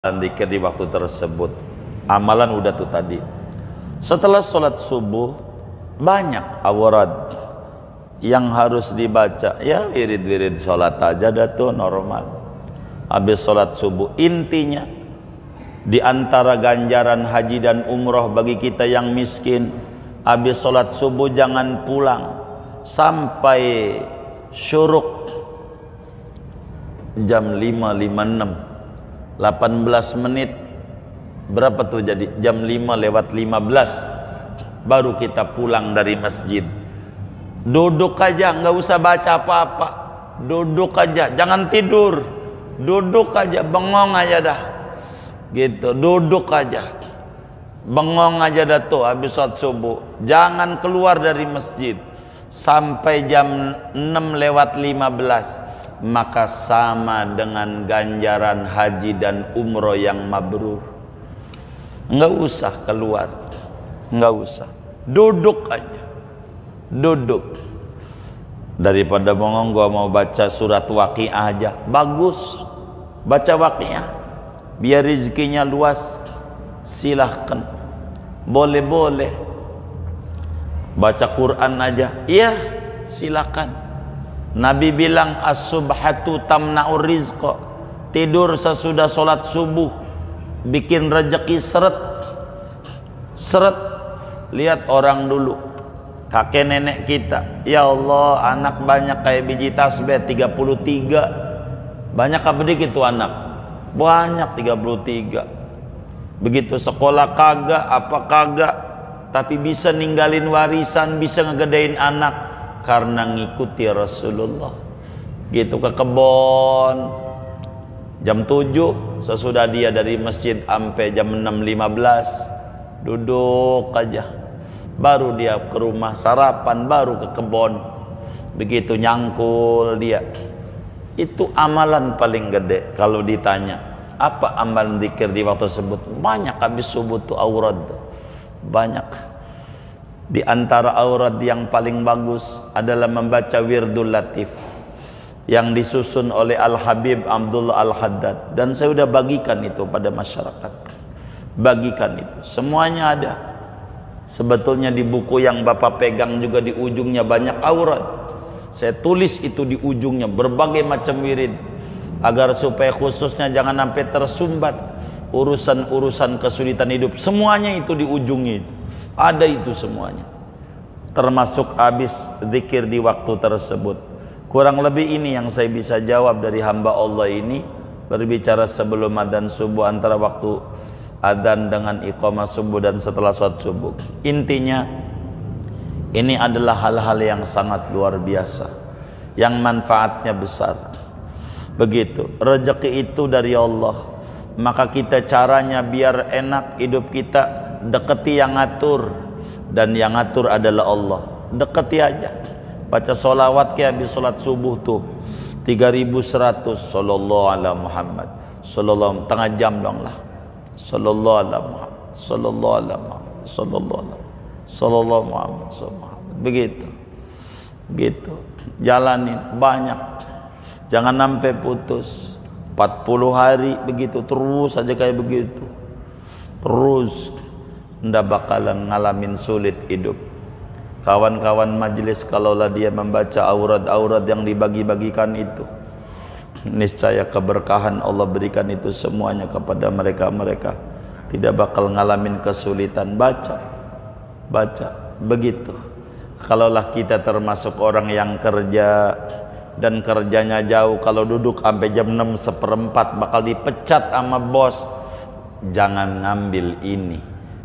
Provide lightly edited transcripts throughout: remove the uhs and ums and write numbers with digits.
zikir di waktu tersebut. Amalan udah tuh tadi. Setelah sholat subuh banyak awrad yang harus dibaca. Ya wirid-wirid sholat aja dah tuh normal. Habis sholat subuh, intinya di antara ganjaran haji dan umroh bagi kita yang miskin, habis sholat subuh jangan pulang sampai syuruk jam 5.56, 18 menit berapa tuh, jadi jam 5:15 baru kita pulang dari masjid. Duduk aja, nggak usah baca apa-apa, duduk aja, jangan tidur, duduk aja, bengong aja dah gitu, duduk aja, bengong aja dah tuh habis sholat subuh. Jangan keluar dari masjid sampai jam 6:15, maka sama dengan ganjaran haji dan umroh yang mabrur. Nggak usah keluar, nggak usah, duduk aja, duduk. Daripada bengong, gua mau baca surat Waqiah aja, bagus, baca Waqiah biar rezekinya luas. Silahkan, boleh-boleh. Baca Quran aja, iya silahkan. Nabi bilang as-subhatu tamna'ur rizqa, tidur sesudah sholat subuh bikin rezeki seret seret. Lihat orang dulu, kakek nenek kita, ya Allah, anak banyak kayak biji tasbih 33. Banyak apa dikit tuh anak? Banyak, 33. Begitu sekolah kagak, apa kagak, tapi bisa ninggalin warisan, bisa ngegedein anak karena ngikuti Rasulullah. Gitu ke kebon jam 7, sesudah dia dari masjid sampai jam 6:15 duduk aja, baru dia ke rumah sarapan, baru ke kebon. Begitu nyangkul dia. Itu amalan paling gede. Kalau ditanya apa amalan zikir di waktu tersebut, banyak. Habis subuh tuh aurad banyak. Di antara aurad yang paling bagus adalah membaca Wirdul Latif yang disusun oleh Al-Habib Abdullah Al-Haddad, dan saya sudah bagikan itu pada masyarakat. Bagikan itu, semuanya ada. Sebetulnya di buku yang Bapak pegang juga di ujungnya banyak aurad. Saya tulis itu di ujungnya berbagai macam wirid, agar supaya khususnya jangan sampai tersumbat urusan-urusan kesulitan hidup. Semuanya itu di ujungnya itu ada, itu semuanya, termasuk habis zikir di waktu tersebut. Kurang lebih ini yang saya bisa jawab dari hamba Allah ini, berbicara sebelum adzan subuh, antara waktu adzan dengan iqamah subuh dan setelah sholat subuh. Intinya ini adalah hal-hal yang sangat luar biasa, yang manfaatnya besar. Begitu, rezeki itu dari Allah, maka kita caranya biar enak hidup kita, deketi yang ngatur, dan yang ngatur adalah Allah. Deketi aja, baca sholawat kayak habis sholat subuh tuh 3100 sallallahu ala Muhammad, sallallahu, tengah jam dong lah, sallallahu ala Muhammad, sallallahu ala Muhammad, sallallahu Muhammad, begitu, gitu. Jalanin banyak, jangan sampai putus. 40 hari begitu terus aja kayak begitu, terus ndak bakalan ngalamin sulit hidup. Kawan-kawan majelis, kalaulah dia membaca aurad-aurad yang dibagi-bagikan itu, niscaya keberkahan Allah berikan itu semuanya kepada mereka-mereka, tidak bakal ngalamin kesulitan. Baca, baca, begitu. Kalaulah kita termasuk orang yang kerja dan kerjanya jauh, kalau duduk sampai jam 6:15 bakal dipecat sama bos, jangan ngambil ini.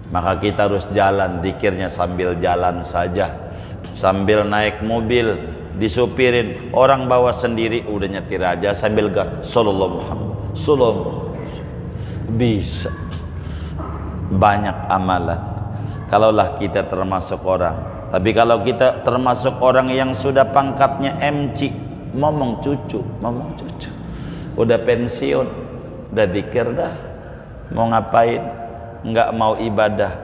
Maka kita harus jalan, zikirnya sambil jalan saja, sambil naik mobil disupirin, orang bawa sendiri udah nyetir aja sambil sallallahu Muhammad, sallallahu, bisa. Banyak amalan kalaulah kita termasuk orang. Tapi kalau kita termasuk orang yang sudah pangkatnya MC, momong cucu, udah pensiun, udah zikir dah, mau ngapain? Nggak mau ibadah.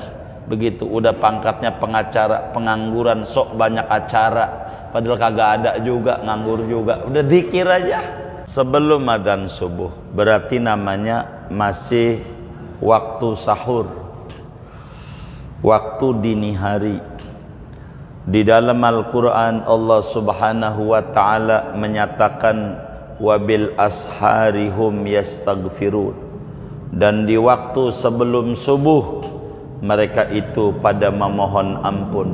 Begitu, udah pangkatnya pengacara, pengangguran, sok banyak acara, padahal kagak ada juga, nganggur juga, udah zikir aja sebelum adzan subuh. Berarti namanya masih waktu sahur, waktu dini hari. Di dalam Al-Quran Allah subhanahu wa ta'ala menyatakan wabil asharihum yastaghfirun, dan di waktu sebelum subuh mereka itu pada memohon ampun.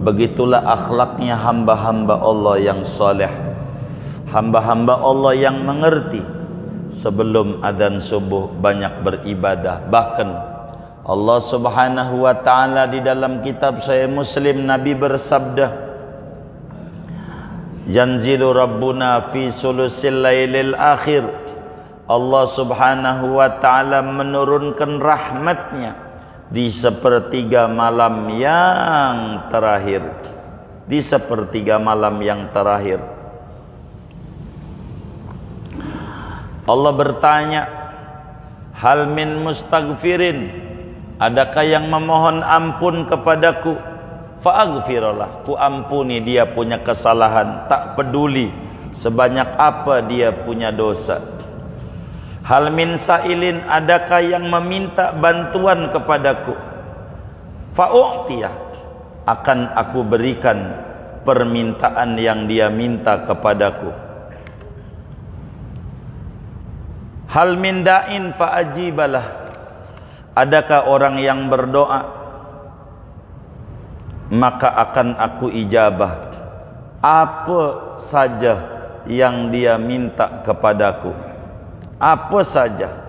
Begitulah akhlaknya hamba-hamba Allah yang saleh, hamba-hamba Allah yang mengerti. Sebelum adzan subuh banyak beribadah. Bahkan Allah subhanahu wa ta'ala di dalam kitab Sahih Muslim, Nabi bersabda, yanzilu rabbuna fi sulusil lailil akhir. Allah subhanahu wa ta'ala menurunkan rahmatnya di sepertiga malam yang terakhir. Di sepertiga malam yang terakhir Allah bertanya, hal min mustaghfirin, adakah yang memohon ampun kepadaku? Fa'aghfirullah, ku ampuni dia punya kesalahan, tak peduli sebanyak apa dia punya dosa. Hal min sa'ilin, adakah yang meminta bantuan kepadaku? Fa'u'tiyah, akan aku berikan permintaan yang dia minta kepadaku. Hal min da'in fa'ajibalah, adakah orang yang berdoa maka akan aku ijabah apa saja yang dia minta kepadaku. Apa saja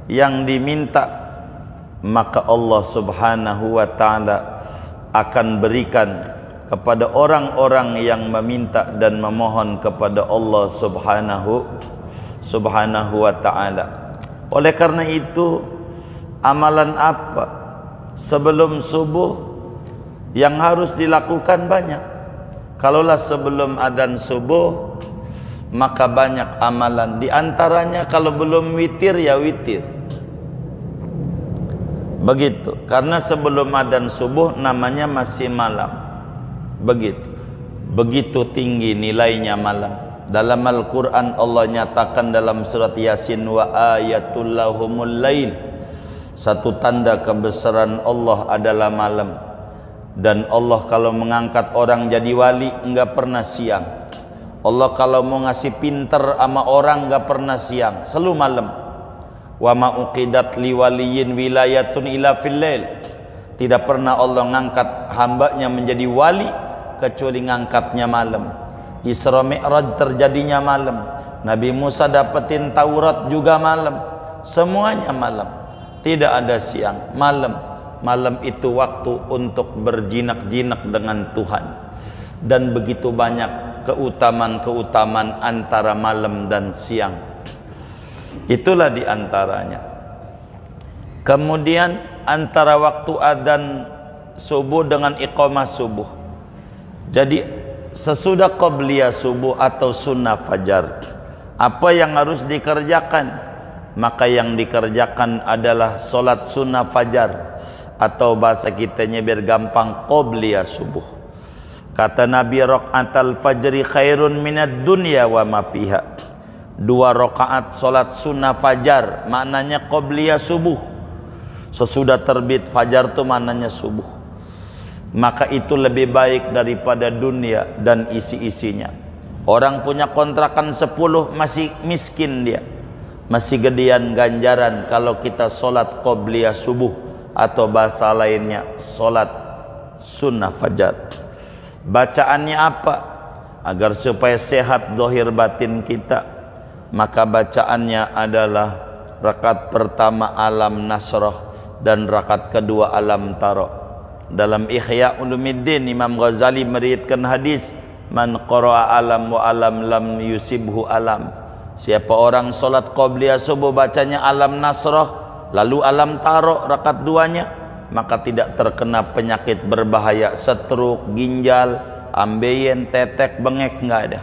yang diminta maka Allah subhanahu wa ta'ala akan berikan kepada orang-orang yang meminta dan memohon kepada Allah subhanahu wa ta'ala. Oleh karena itu, amalan apa sebelum subuh yang harus dilakukan banyak. Kalaulah sebelum adzan subuh maka banyak amalan. Di antaranya kalau belum witir ya witir. Begitu. Karena sebelum adzan subuh namanya masih malam. Begitu. Begitu tinggi nilainya malam. Dalam Al-Quran Allah nyatakan dalam surat Yasin, wa ayatul lahumul lail, satu tanda kebesaran Allah adalah malam. Dan Allah kalau mengangkat orang jadi wali enggak pernah siang. Allah kalau mau ngasih pinter sama orang enggak pernah siang, selalu malam. Wa ma uqidat li waliyin wilayatun ila fil lail, tidak pernah Allah ngangkat hambanya menjadi wali kecuali ngangkatnya malam. Isra Mi'raj terjadinya malam. Nabi Musa dapetin Taurat juga malam. Semuanya malam. Tidak ada siang, malam. Malam itu waktu untuk berjinak-jinak dengan Tuhan. Dan begitu banyak keutamaan-keutamaan antara malam dan siang. Itulah diantaranya. Kemudian antara waktu adzan subuh dengan iqamah subuh. Jadi sesudah qabliyah subuh atau sunnah fajar, apa yang harus dikerjakan? Maka yang dikerjakan adalah solat sunnah fajar, atau bahasa kitanya biar gampang qabliyah subuh. Kata Nabi, raqatal fajri khairun minad dunya wa ma fiha. 2 rakaat solat sunnah fajar maknanya qabliyah subuh. Sesudah terbit fajar itu maknanya subuh. Maka itu lebih baik daripada dunia dan isi-isinya. Orang punya kontrakan 10 masih miskin dia, masih gedean ganjaran kalau kita solat qobliyah subuh, atau bahasa lainnya solat sunnah fajar. Bacaannya apa? Agar supaya sehat zahir batin kita, maka bacaannya adalah rakaat pertama alam nasrah dan rakaat kedua alam tara. Dalam Ihya Ulumuddin Imam Ghazali meriwayatkan hadis, man qara'a alam wa alam lam yusibhu alam. Siapa orang solat qabliyah subuh bacanya alam nasrah lalu alam taro rakaat 2-nya, maka tidak terkena penyakit berbahaya, stroke, ginjal, ambeien, tetek, bengek, enggak ada.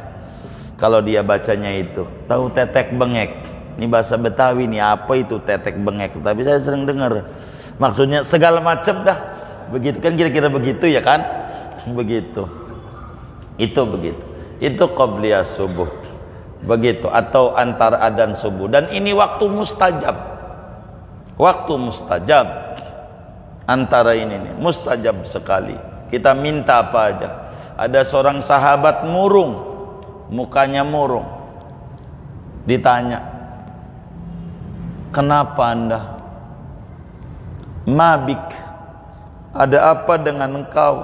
Kalau dia bacanya itu. Tahu tetek bengek? Ini bahasa Betawi nih, apa itu tetek bengek? Tapi saya sering dengar. Maksudnya segala macam dah. Begitu kan, kira-kira begitu ya kan? Begitu. Itu begitu. Itu qabliyah subuh. Begitu, atau antar adzan subuh. Dan ini waktu mustajab. Waktu mustajab. Antara ini nih, mustajab sekali. Kita minta apa aja. Ada seorang sahabat murung, mukanya murung. Ditanya, kenapa Anda? Mabik, ada apa dengan engkau?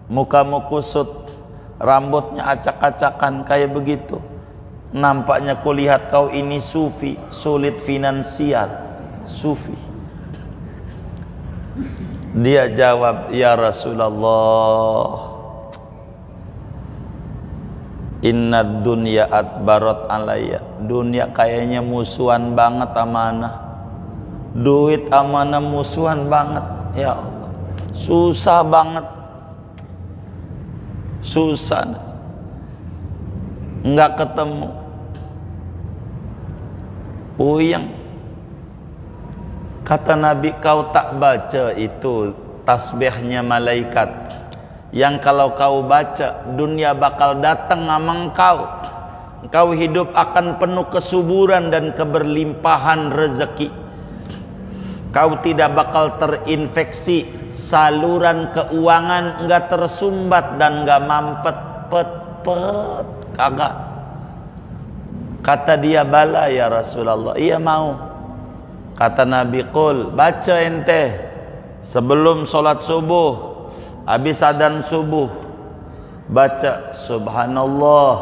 Mukamu kusut, rambutnya acak-acakan kayak begitu. Nampaknya kulihat kau ini sufi, sulit finansial. Sufi. Dia jawab, ya Rasulullah, inna dunya adbarat alayya. Dunia kayaknya musuhan banget amanah. Duit amanah musuhan banget. Ya Allah, susah banget. Susah, enggak ketemu. Puyeng. Kata Nabi, kau tak baca itu tasbihnya malaikat yang kalau kau baca dunia bakal datang sama engkau. Engkau hidup akan penuh kesuburan dan keberlimpahan rezeki. Kau tidak bakal terinfeksi, saluran keuangan enggak tersumbat dan enggak mampet pet kagak. Kata dia, bala ya Rasulullah, iya mau. Kata Nabi, qul, baca ente sebelum sholat subuh, habis adzan subuh, baca subhanallah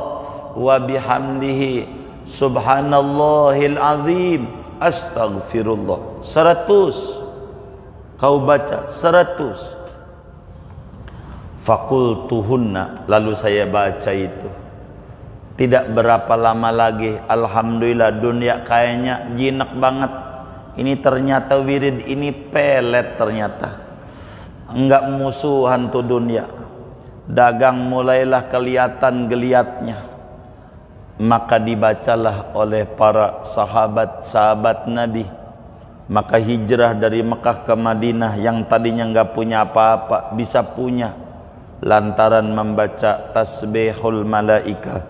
wa bihamdihi subhanallahil azim astaghfirullah 100. Kau baca 100. Fakultuhunna, lalu saya baca itu. Tidak berapa lama lagi, alhamdulillah, dunia kayaknya jinak banget. Ini ternyata wirid ini pelet ternyata. Enggak musuhan tuh dunia. Dagang mulailah kelihatan geliatnya. Maka dibacalah oleh para sahabat-sahabat Nabi. Maka hijrah dari Mekah ke Madinah yang tadinya enggak punya apa-apa bisa punya lantaran membaca tasbihul malaika.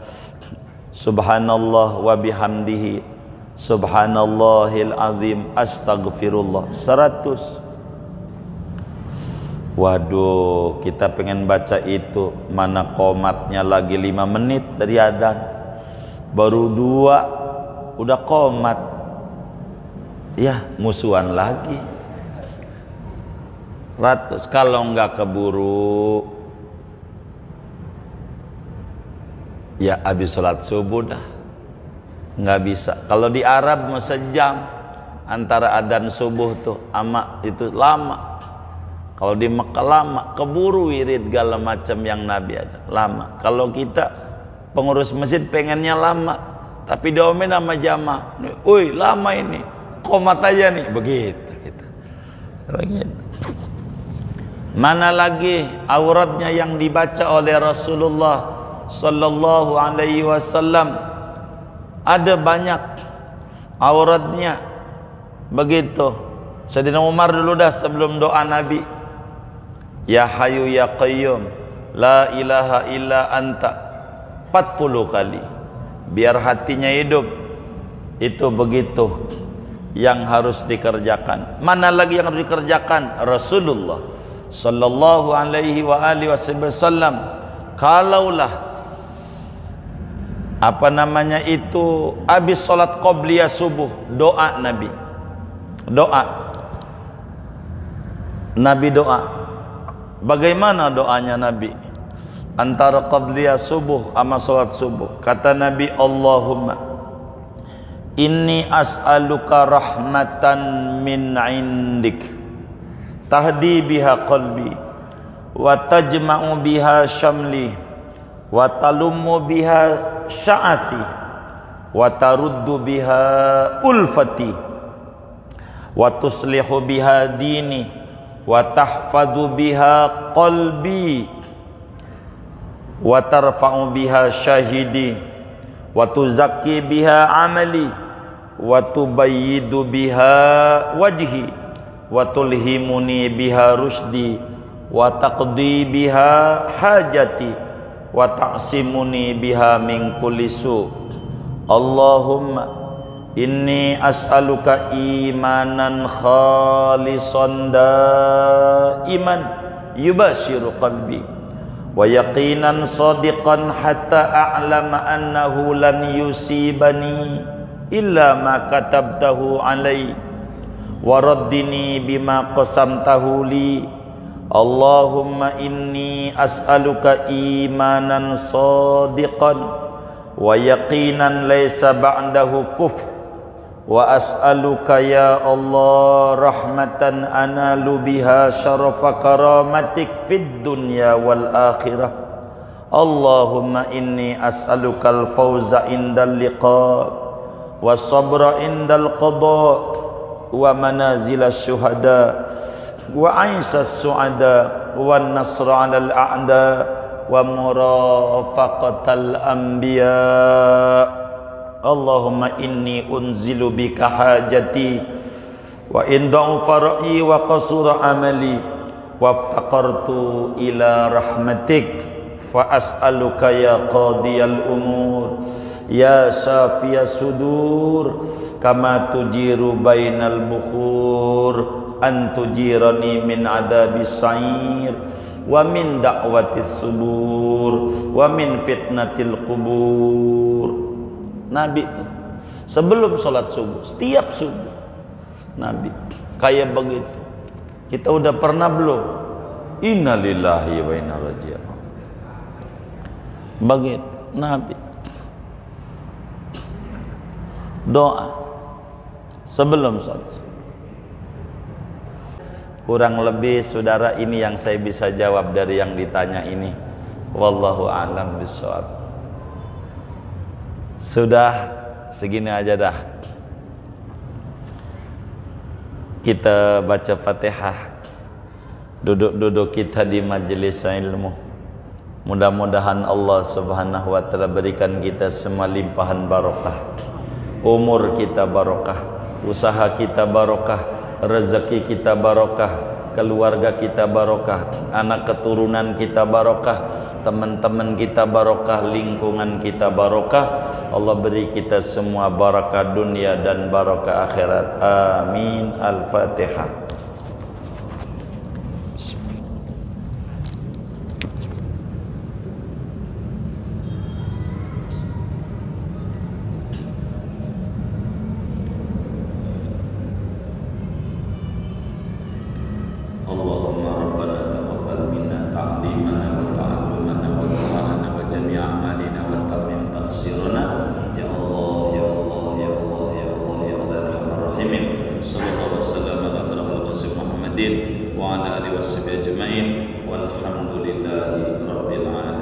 Subhanallah wa bihamdihi subhanallahil azim astaghfirullah 100. Waduh, kita pengen baca itu, mana qomatnya lagi 5 menit dari adzan, baru 2 udah qomat. Ya musuhan lagi 100. Kalau enggak keburu ya habis sholat subuh dah, nggak bisa. Kalau di Arab mau sejam antara adzan subuh tuh ama itu lama. Kalau di Mekah lama, keburu wirid segala macam yang Nabi ada lama. Kalau kita pengurus masjid pengennya lama, tapi diomelin sama jamaah, "Woi, lama ini, qomat aja nih." Begitu gitu. Mana lagi auratnya yang dibaca oleh Rasulullah sallallahu alaihi wasallam, ada banyak auratnya begitu. Sayyidina Umar dulu dah sebelum doa Nabi, ya Hayyu ya Qayyum la ilaha illa anta 40 kali biar hatinya hidup. Itu begitu yang harus dikerjakan. Mana lagi yang harus dikerjakan? Rasulullah sallallahu alaihi wa alihi wasallam kalaulah apa namanya itu habis sholat qobliyah subuh, doa Nabi, doa. Bagaimana doanya Nabi antara qobliyah subuh sama sholat subuh? Kata Nabi, Allahumma inni as'aluka rahmatan min indik tahdi biha qalbi wa tajma'u biha syamli wa talummu biha sya'ati wa taruddu biha ulfati wa tuslihu biha dini wa tahfadhu biha qalbi wa tarfa'u biha syahidi wa tuzakki biha amali wa tubayyidu biha wajhi wa tulhimuni biha rusdi wa taqdi biha hajati wa ta'simuni biha min kulli su. Allahumma Inni as'aluka imanan khalisan daiman yubashiru qalbi wa yaqinan sadiqan hatta a'lama annahu lan yusibani illa ma katabtahu alai wa raddini bima qasamtahu li. Allahumma inni as'aluka imanan sadiqan wa yaqinan laysa ba'dahu kufr wa as'aluka ya Allah rahmatan analu biha syarafa karamatik fid dunya wal akhirah. Allahumma inni as'aluka al-fawza indal liqa wa sabra indal qada wa manazil syuhada wa aisas su'ada wa nasra 'alal a'da wa murafaqatal anbiya. Allahumma inni unzilu bika hajati wa in da'ufa ra'yi wa qasura amali wa aftaqartu ila rahmatik fa as'aluka ya qadiyal umur ya syafiyas sudur kama tujiru bainal bukhur an tujirani min adabis sa'ir wa min da'watis subur wa min fitnatil qubur. Nabi itu sebelum sholat subuh, setiap subuh Nabi kayak begitu. Kita udah pernah belum? Innalillahi wa inna ilaihi raji'un. Begitu Nabi doa sebelum sholat subuh. Kurang lebih saudara ini yang saya bisa jawab dari yang ditanya ini. Wallahu a'lam bishawab. Sudah segini aja dah. Kita baca Fatihah. Duduk-duduk kita di majelis ilmu. Mudah-mudahan Allah Subhanahu wa taala berikan kita semua limpahan barokah. Umur kita barokah, usaha kita barokah, rezeki kita barokah, keluarga kita barokah, anak keturunan kita barokah, teman-teman kita barokah, lingkungan kita barokah. Allah beri kita semua barakah dunia dan barakah akhirat. Amin. Al-Fatihah. Allahumma rabbana taqabbal minna ta'limana wa ta'allumana wa du'ana wa jami' a'malina wa tammim taqsirana ya Allah ya Allah ya Allah ya Allah ya Allah arhamar rahimin. Sallallahu wasallam ala khairil qasim Muhammadin wa ala alihi washabihi ajmain walhamdulillahi rabbil alamin.